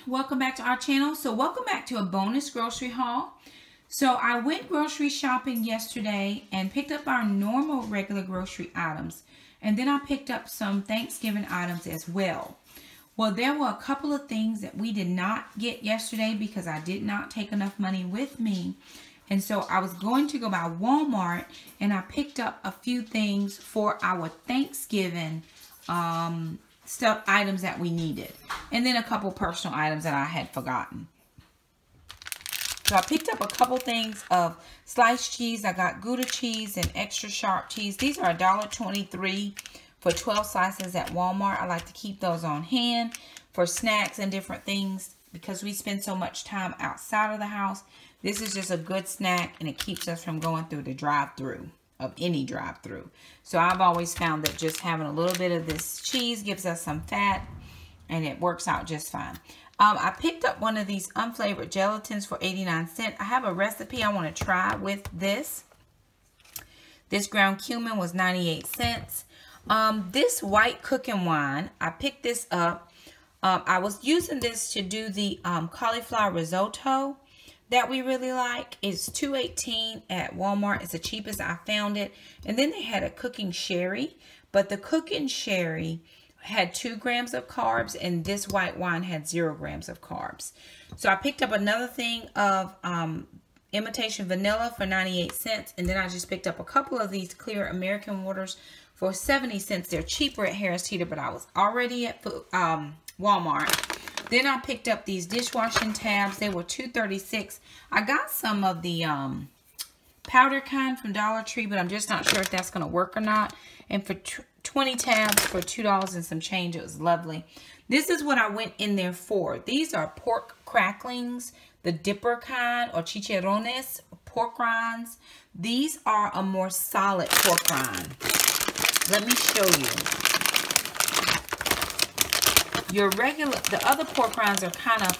welcome back to our channel. So welcome back to a bonus grocery haul. So I went grocery shopping yesterday and picked up our normal regular grocery items, and then I picked up some Thanksgiving items as well. Well, there were a couple of things that we did not get yesterday because I did not take enough money with me, and so I was going to go by Walmart, and I picked up a few things for our Thanksgiving items that we needed, and then a couple personal items that I had forgotten. So I picked up a couple things of sliced cheese. I got Gouda cheese and extra sharp cheese. These are $1.23 for 12 slices at Walmart. I like to keep those on hand for snacks and different things because we spend so much time outside of the house. This is just a good snack, and it keeps us from going through the drive-through of any drive-through. So I've always found that just having a little bit of this cheese gives us some fat, and it works out just fine. I picked up one of these unflavored gelatins for 89 cents. I have a recipe I want to try with this. This ground cumin was 98 cents. This white cooking wine, I picked this up. I was using this to do the cauliflower risotto that we really like. It's $2.18 at Walmart. It's the cheapest I found it. And then they had a cooking sherry, but the cooking sherry had 2 grams of carbs, and this white wine had 0 grams of carbs. So I picked up another thing of imitation vanilla for 98 cents, and then I just picked up a couple of these clear American waters for 70 cents. They're cheaper at Harris Teeter, but I was already at Walmart. Then I picked up these dishwashing tabs. They were $2.36. I got some of the powder kind from Dollar Tree, but I'm just not sure if that's going to work or not. And for 20 tabs for $2 and some change. It was lovely. This is what I went in there for. These are pork cracklings, the dipper kind, or chicharrones, pork rinds. These are a more solid pork rind. Let me show you. The other pork rinds are kind of,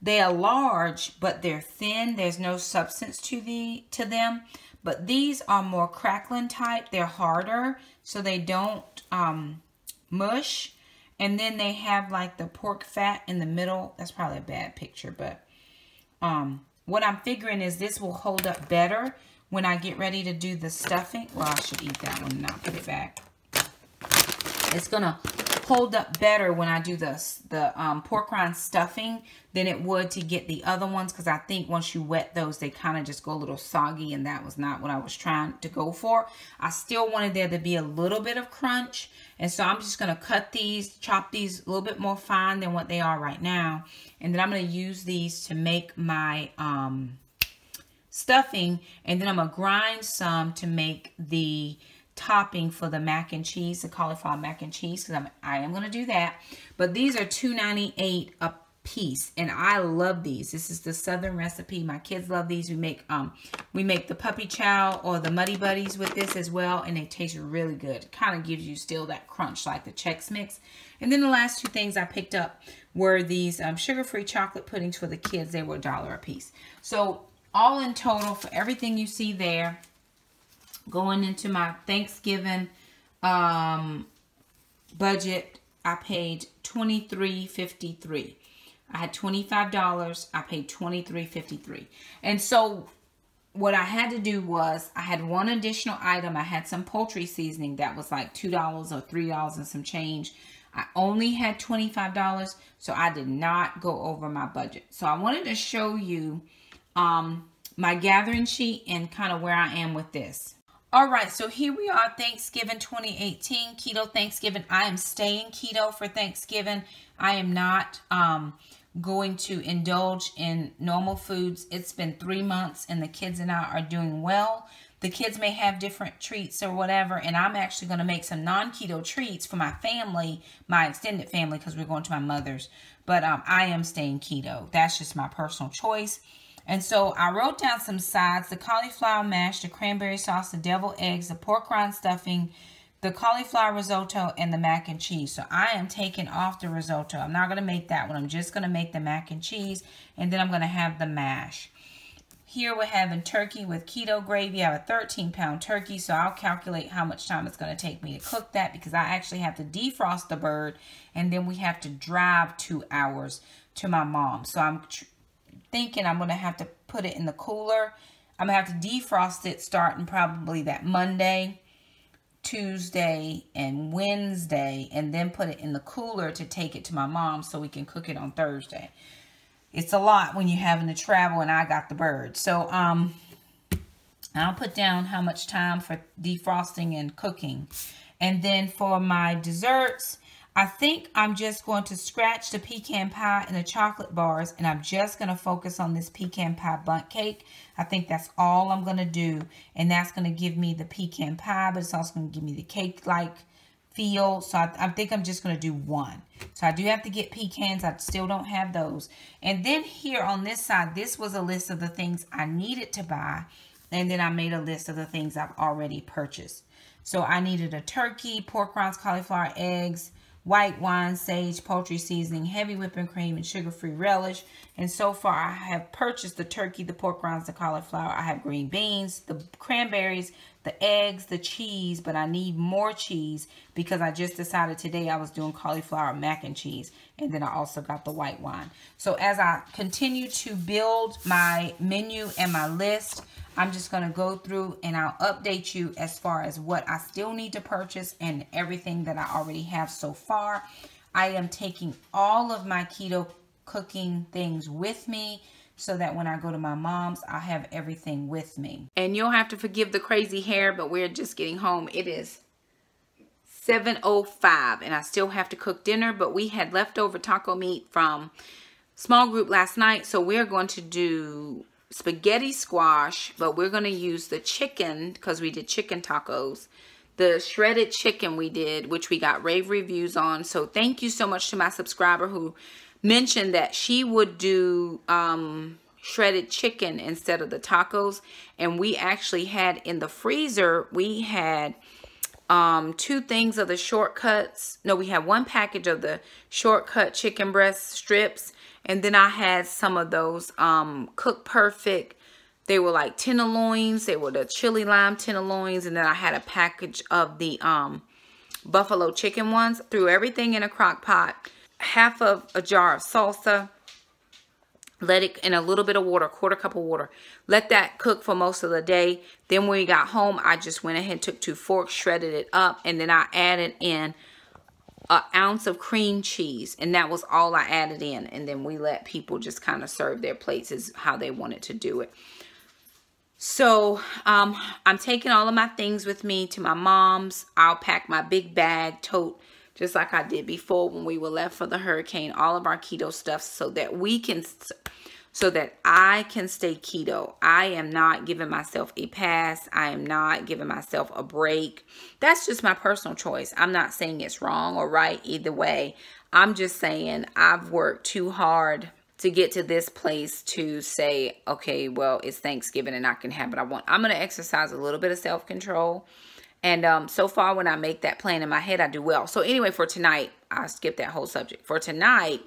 they are large, but they're thin. There's no substance to them. But these are more crackling type. They're harder, so they don't mush. And then they have like the pork fat in the middle. That's probably a bad picture, but what I'm figuring is this will hold up better when I get ready to do the stuffing. Well, I should eat that one and not put it back. It's gonna hold up better when I do the pork rind stuffing than it would to get the other ones, because I think once you wet those, they kind of just go a little soggy, and that was not what I was trying to go for. I still wanted there to be a little bit of crunch, and so I'm just going to cut these, chop these a little bit more fine than what they are right now, and then I'm going to use these to make my stuffing, and then I'm going to grind some to make the topping for the mac and cheese, the cauliflower mac and cheese, because I am going to do that. But these are $2.98 a piece, and I love these. This is the Southern recipe. My kids love these. We make the puppy chow or the Muddy Buddies with this as well, and they taste really good. It kind of gives you still that crunch like the Chex Mix. And then the last 2 things I picked up were these sugar-free chocolate puddings for the kids. They were $1 a piece. So all in total, for everything you see there, going into my Thanksgiving budget, I paid $23.53. I had $25. I paid $23.53. And so what I had to do was, I had one additional item. I had some poultry seasoning that was like $2 or $3 and some change. I only had $25, so I did not go over my budget. So I wanted to show you my gathering sheet and kind of where I am with this. All right, so here we are, Thanksgiving 2018, Keto Thanksgiving. I am staying keto for Thanksgiving. I am not going to indulge in normal foods. It's been 3 months, and the kids and I are doing well. The kids may have different treats or whatever, and I'm actually going to make some non-keto treats for my family, my extended family, because we're going to my mother's. But I am staying keto. That's just my personal choice. And so I wrote down some sides: the cauliflower mash, the cranberry sauce, the deviled eggs, the pork rind stuffing, the cauliflower risotto, and the mac and cheese. So I am taking off the risotto. I'm not going to make that one. I'm just going to make the mac and cheese, and then I'm going to have the mash. Here we're having turkey with keto gravy. I have a 13-pound turkey, so I'll calculate how much time it's going to take me to cook that, because I actually have to defrost the bird, and then we have to drive 2 hours to my mom. So I'm thinking I'm going to have to put it in the cooler. I'm going to have to defrost it starting probably that Monday, Tuesday, and Wednesday, and then put it in the cooler to take it to my mom so we can cook it on Thursday. It's a lot when you're having to travel and I got the bird. So I'll put down how much time for defrosting and cooking. And then for my desserts, I think I'm just going to scratch the pecan pie and the chocolate bars, and I'm just going to focus on this pecan pie bundt cake. I think that's all I'm going to do, and that's going to give me the pecan pie, but it's also going to give me the cake-like feel. So I think I'm just going to do one. So I do have to get pecans. I still don't have those. And then here on this side, this was a list of the things I needed to buy. And then I made a list of the things I've already purchased. So I needed a turkey, pork rinds, cauliflower, eggs, white wine, sage, poultry seasoning, heavy whipping cream, and sugar-free relish. And so far, I have purchased the turkey, the pork rinds, the cauliflower. I have green beans, the cranberries, the eggs, the cheese, but I need more cheese because I just decided today I was doing cauliflower mac and cheese. And then I also got the white wine. So as I continue to build my menu and my list, I'm just going to go through and I'll update you as far as what I still need to purchase and everything that I already have so far. I am taking all of my keto cooking things with me so that when I go to my mom's, I'll have everything with me. And you'll have to forgive the crazy hair, but we're just getting home. It is 7:05 and I still have to cook dinner, but we had leftover taco meat from small group last night, so we're going to do spaghetti squash, but we're going to use the chicken because we did chicken tacos. The shredded chicken we did, which we got rave reviews on. So thank you so much to my subscriber who mentioned that she would do shredded chicken instead of the tacos. And we actually had in the freezer, we had 2 things of the shortcuts. No, we had 1 package of the shortcut chicken breast strips. And then I had some of those Cook Perfect. They were like tenderloins. They were the chili lime tenderloins. And then I had a package of the buffalo chicken ones. Threw everything in a crock pot. Half of a jar of salsa. Let it in a little bit of water, 1/4 cup of water. Let that cook for most of the day. Then when we got home, I just went ahead and took 2 forks, shredded it up. And then I added in an ounce of cream cheese, and that was all I added in. And then we let people just kind of serve their plates as how they wanted to do it. So I'm taking all of my things with me to my mom's. I'll pack my big bag tote just like I did before when we were left for the hurricane, all of our keto stuff, so that we can, so that I can stay keto. I am not giving myself a pass. I am not giving myself a break. That's just my personal choice. I'm not saying it's wrong or right either way. I'm just saying I've worked too hard to get to this place to say, okay, well, it's Thanksgiving and I can have what I want. I'm going to exercise a little bit of self-control. And so far, when I make that plan in my head, I do well. So anyway, for tonight, I skipped that whole subject. For tonight,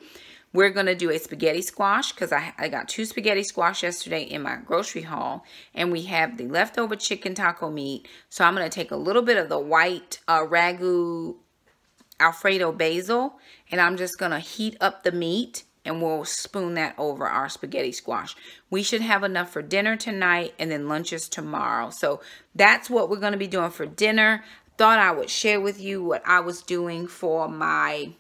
we're going to do a spaghetti squash because I got 2 spaghetti squash yesterday in my grocery haul. And we have the leftover chicken taco meat. So I'm going to take a little bit of the white ragu Alfredo basil. And I'm just going to heat up the meat. And we'll spoon that over our spaghetti squash. We should have enough for dinner tonight and then lunches tomorrow. So that's what we're going to be doing for dinner. Thought I would share with you what I was doing for my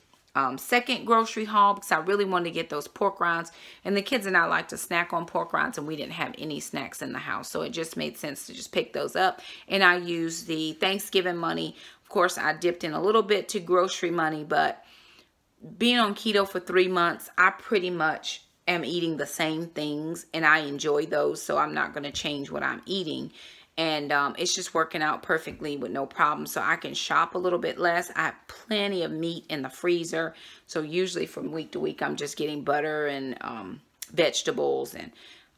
second grocery haul, because I really wanted to get those pork rinds. And the kids and I like to snack on pork rinds, and we didn't have any snacks in the house. So it just made sense to just pick those up. And I used the Thanksgiving money. Of course, I dipped in a little bit to grocery money, but being on keto for 3 months, I pretty much am eating the same things and I enjoy those. So I'm not going to change what I'm eating. And it's just working out perfectly with no problem. So I can shop a little bit less. I have plenty of meat in the freezer. So usually from week to week, I'm just getting butter and vegetables. And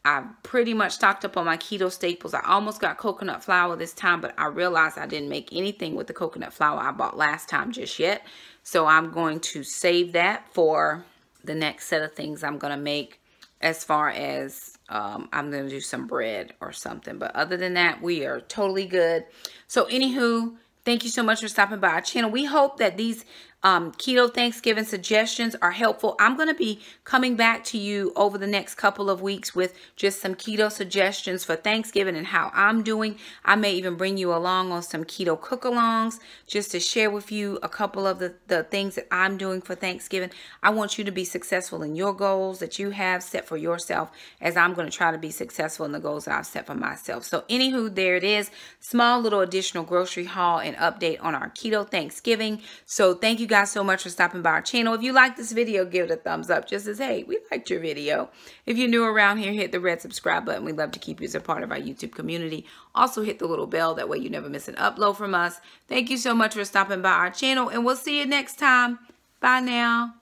I've pretty much stocked up on my keto staples. I almost got coconut flour this time, but I realized I didn't make anything with the coconut flour I bought last time just yet. So I'm going to save that for the next set of things I'm going to make as far as I'm going to do some bread or something. But other than that, we are totally good. So anywho, thank you so much for stopping by our channel. We hope that these Keto Thanksgiving suggestions are helpful. I'm going to be coming back to you over the next couple of weeks with just some keto suggestions for Thanksgiving and how I'm doing. I may even bring you along on some keto cook-alongs just to share with you a couple of the things that I'm doing for Thanksgiving. I want you to be successful in your goals that you have set for yourself, as I'm going to try to be successful in the goals that I've set for myself. So anywho, there it is. Small little additional grocery haul and update on our Keto Thanksgiving. So thank you guys so much for stopping by our channel. If you like this video, give it a thumbs up. Just as, hey, we liked your video. If you're new around here, hit the red subscribe button. We'd love to keep you as a part of our YouTube community. Also hit the little bell. That way you never miss an upload from us. Thank you so much for stopping by our channel, and we'll see you next time. Bye now.